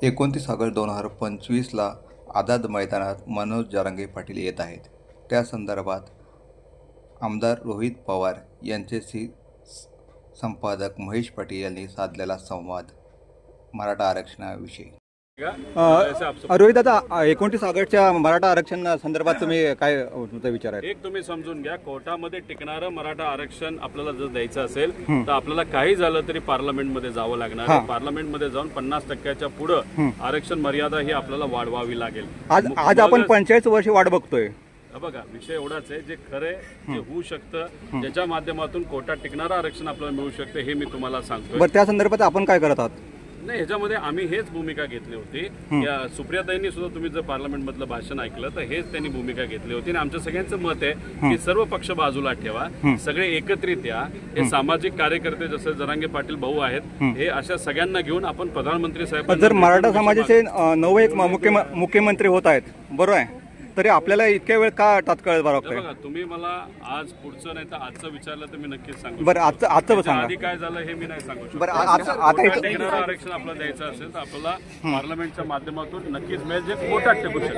29 August 2025ला Azad मैदानात मनोज जरांगे पाटील येत आहेत. त्या संदर्भात आमदार रोहित पवार यांच्याशी संपादक महेश पाटील यांनी साधलेला संवाद मराठा आरक्षणाविषयी. रोहित दादा, 29 ऑगस्टच्या मराठा आरक्षण संदर्भात तुम्ही काय तुमचा विचार आहे? एक तुम्ही समजून घ्या, कोर्टामध्ये टिकणारं मराठा आरक्षण आपल्याला जर द्यायचं असेल तर आपल्याला काही झालं तरी पार्लमेंटमध्ये जावं लागणार आहे. पार्लमेंटमध्ये जाऊन 50% पुढे आरक्षण मर्यादा ही आपल्याला वाढवावी लागेल. आज आपण 45 वर्ष वाट बघतोय. बघा, विषय एवढाच आहे, जे खरे जे होऊ शकतं, ज्याच्या माध्यमातून कोर्टात टिकणारं आरक्षण आपल्याला मिळू शकतं, हे मी तुम्हाला सांगतो. बरं, त्या संदर्भात आपण काय करत आहात? नाही, ह्याच्यामध्ये आम्ही हेच भूमिका घेतली होती. या सुप्रियाताईंनी सुद्धा, तुम्ही जर पार्लमेंट मधलं भाषण ऐकलं तर हेच त्यांनी भूमिका घेतली होती. आणि आमच्या सगळ्यांचं मत आहे की सर्व पक्ष बाजूला ठेवा, सगळे एकत्रित या. हे सामाजिक कार्यकर्ते जसे जरांगे पाटील भाऊ आहेत, हे अशा सगळ्यांना घेऊन आपण प्रधानमंत्री साहेब, जर मराठा समाजाचे नवे एक मुख्यमंत्री होत आहेत, बरोबर आहे, तरी आपल्याला इतक्या वेळ का तात्काळ बरोबर? बघा, तुम्ही मला आज पुढचं नाही तर आजचं विचारलं तर मी नक्कीच सांगू. बरं, आजचं सांगा. आधी काय झालं हे मी नाही सांगू शकतो. बरं, आता आरक्षण आपल्याला द्यायचं असेल तर आपल्याला पार्लमेंटच्या माध्यमातून नक्कीच मिळेल, जे कोर्टात टिकू शकेल.